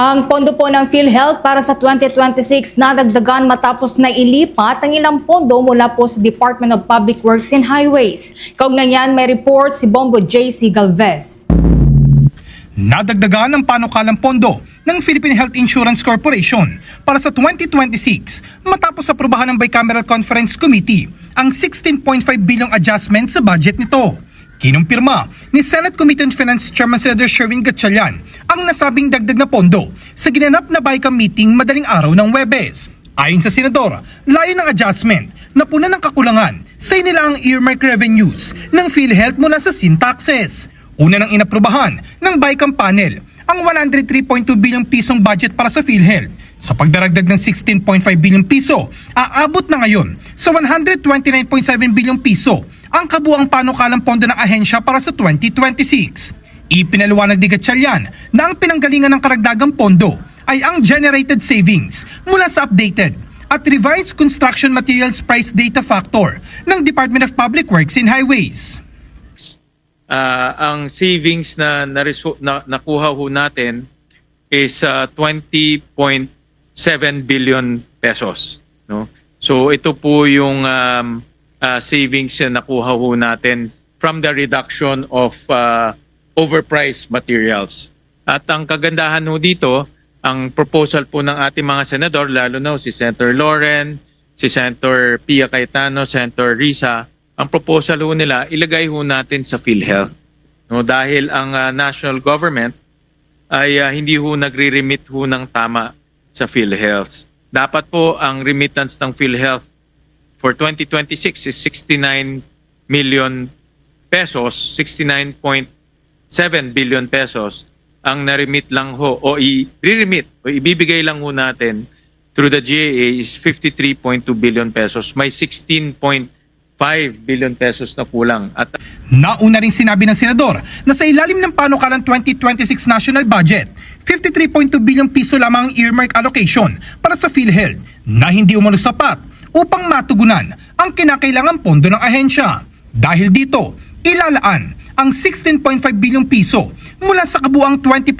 Ang pondo po ng PhilHealth para sa 2026 nadagdagan matapos na ilipat ang ilang pondo mula po sa Department of Public Works and Highways. Kaugnay niyan, may report si Bombo JC Galvez. Nadagdagan ang panukalang pondo ng Philippine Health Insurance Corporation para sa 2026 matapos aprubahan ng Bicameral Conference Committee ang 16.5 bilyong adjustment sa budget nito. Kinumpirma ni Senate Committee on Finance Chairman Senator Sherwin Gatchalian ang nasabing dagdag na pondo sa ginanap na BICAM meeting madaling araw ng Huwebes. Ayon sa Senador, layo ng adjustment na puna ng kakulangan sa inilaang earmark revenues ng PhilHealth mula sa sin taxes. Una nang inaprubahan ng BICAM panel ang 103.2 bilyong pisong budget para sa PhilHealth. Sa pagdaragdag ng 16.5 bilyong piso, aabot na ngayon sa 129.7 bilyong piso ang kabuang panukalang pondo ng ahensya para sa 2026. Ipinaliwanag ni Gatchalian na ang pinanggalingan ng karagdagang pondo ay ang generated savings mula sa updated at revised construction materials price data factor ng Department of Public Works and Highways. Ang savings na nakuha ho natin is 20.7 billion pesos. No? So ito po yung savings na nakuha ho natin from the reduction of overpriced materials. At ang kagandahan ho dito, ang proposal po ng ating mga senador, lalo na si Senator Loren, si Senator Pia Cayetano, Senator Risa, ang proposal ho nila, ilagay ho natin sa PhilHealth. No, dahil ang national government ay hindi ho nagre-remit ho ng tama sa PhilHealth. Dapat po ang remittance ng PhilHealth for 2026 is 69 million pesos, 69.7 billion pesos. Ang na-remit lang ho o i-remit o ibibigay lang ho natin through the GAA is 53.2 billion pesos. May 16.5 billion pesos na kulang. At nauna ring sinabi ng senador na sa ilalim ng panukalang 2026 national budget, 53.2 bilyong piso lamang ang earmark allocation para sa PhilHealth na hindi umano sapat upang matugunan ang kinakailangang pondo ng ahensya. Dahil dito, ilalaan ang 16.5 bilyong piso mula sa kabuang 20.7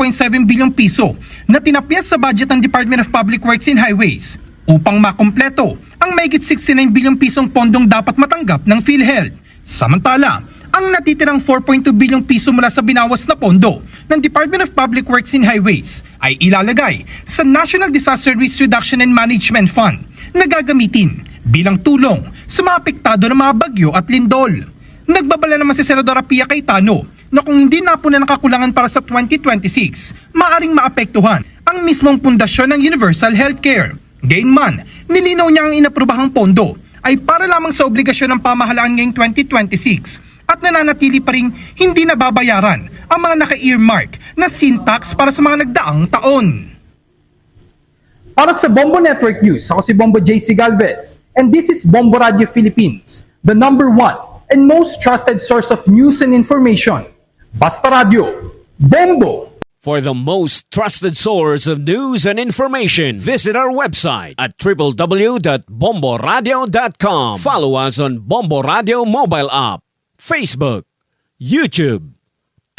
bilyong piso na tinapyas sa budget ng Department of Public Works and Highways upang makumpleto ang mahigit 69 bilyong pisong pondong dapat matanggap ng PhilHealth. Samantala, ang natitirang 4.2 bilyong piso mula sa binawas na pondo ng Department of Public Works and Highways ay ilalagay sa National Disaster Risk Reduction and Management Fund na gagamitin bilang tulong sa mga apektado ng mga bagyo at lindol. Nagbabala naman si Senadora Pia Cayetano na kung hindi napuna ng kakulangan para sa 2026, maaring maapektuhan ang mismong pundasyon ng Universal Healthcare. Gayunman, nilinaw niya ang inaprubahang pondo ay para lamang sa obligasyon ng pamahalaan ngayong 2026 at nananatili pa rin hindi nababayaran ang mga naka-earmark na sin tax para sa mga nagdaang taon. Para sa Bombo Network News, ako si Bombo JC Galvez, and this is Bombo Radio Philippines, the #1 and most trusted source of news and information. Basta Radio, Bombo! For the most trusted source of news and information, visit our website at www.bomboradio.com. Follow us on Bombo Radio mobile app, Facebook, YouTube,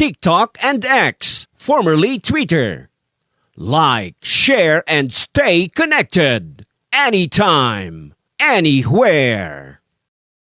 TikTok, and X, formerly Twitter. Like, share, and stay connected. Anytime, anywhere.